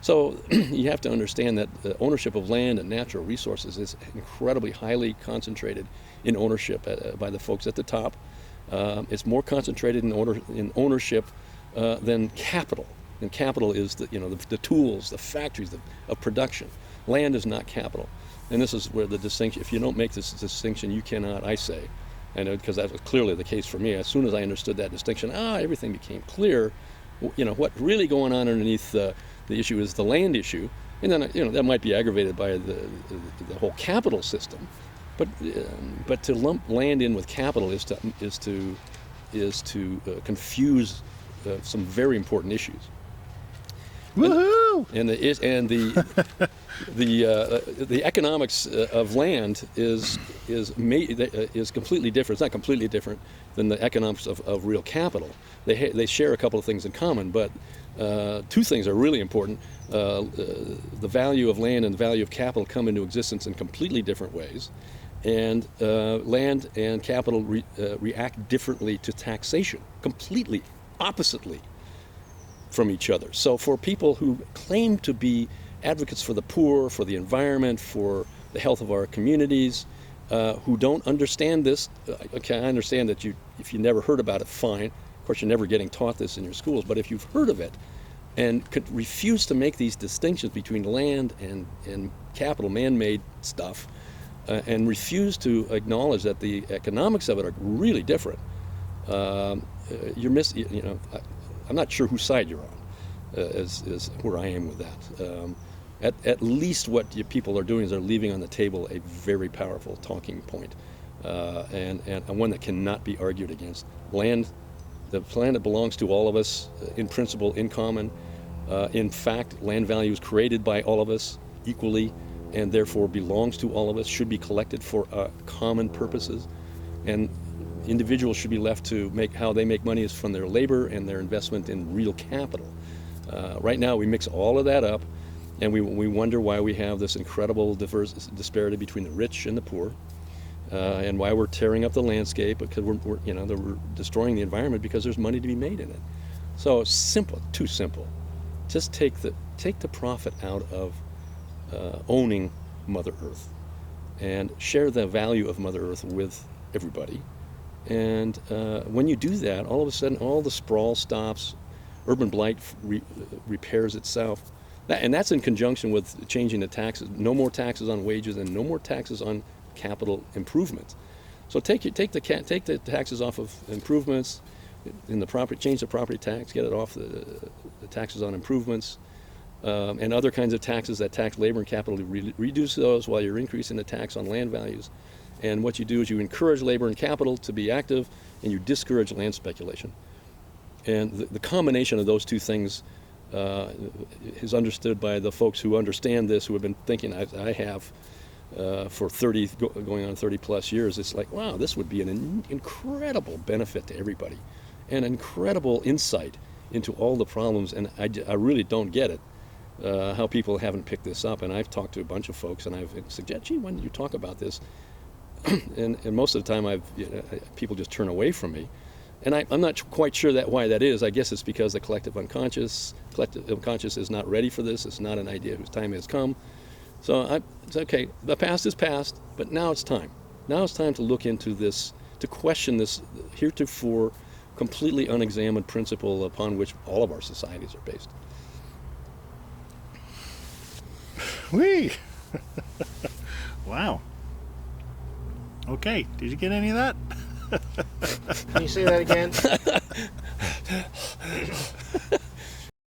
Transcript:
So you have to understand that the ownership of land and natural resources is incredibly highly concentrated in ownership by the folks at the top. It's more concentrated in ownership than capital. And capital is the tools, the factories of production. Land is not capital. And this is where the distinction, if you don't make this distinction, you cannot, I say, and because that was clearly the case for me. As soon as I understood that distinction, everything became clear. What really going on underneath the issue is the land issue, and then that might be aggravated by the whole capital system, but to lump land in with capital is to confuse some very important issues. Woohoo! And the economics of land is completely different. It's not completely different than the economics of real capital. They share a couple of things in common, but two things are really important. The value of land and the value of capital come into existence in completely different ways, and land and capital react differently to taxation, completely oppositely from each other. So for people who claim to be advocates for the poor, for the environment, for the health of our communities, who don't understand this, okay, I understand that if you never heard about it, fine. Of course, you're never getting taught this in your schools, but if you've heard of it and could refuse to make these distinctions between land and capital, man-made stuff, and refuse to acknowledge that the economics of it are really different, you're missing. I'm not sure whose side you're on, is where I am with that. At least what people are doing is they're leaving on the table a very powerful talking point, and one that cannot be argued against. Land, the planet belongs to all of us, in principle, in common. In fact, land value is created by all of us equally, and therefore belongs to all of us, should be collected for common purposes. And individuals should be left to how they make money is from their labor and their investment in real capital. Right now we mix all of that up, and we wonder why we have this incredible disparity between the rich and the poor, and why we're tearing up the landscape, because we're destroying the environment because there's money to be made in it. So simple, too simple. Just take the profit out of owning Mother Earth, and share the value of Mother Earth with everybody. And when you do that, all of a sudden, all the sprawl stops, urban blight repairs itself. And that's in conjunction with changing the taxes. No more taxes on wages and no more taxes on capital improvements. So take the taxes off of improvements in the property, change the property tax, get it off the taxes on improvements, and other kinds of taxes that tax labor and capital. Reduce those while you're increasing the tax on land values. And what you do is you encourage labor and capital to be active, and you discourage land speculation. And the combination of those two things is understood by the folks who understand this, who have been thinking, I have, for going on 30 plus years. It's like, wow, this would be an incredible benefit to everybody, and incredible insight into all the problems. And I really don't get it, how people haven't picked this up. And I've talked to a bunch of folks, and I've suggested, gee, when did you talk about this? And most of the time, people just turn away from me, and I'm not quite sure why that is. I guess it's because the collective unconscious is not ready for this. It's not an idea whose time has come. So it's okay. The past is past, but now it's time. Now it's time to look into this, to question this heretofore completely unexamined principle upon which all of our societies are based. Whee! Wow. Okay, did you get any of that? Can you say that again?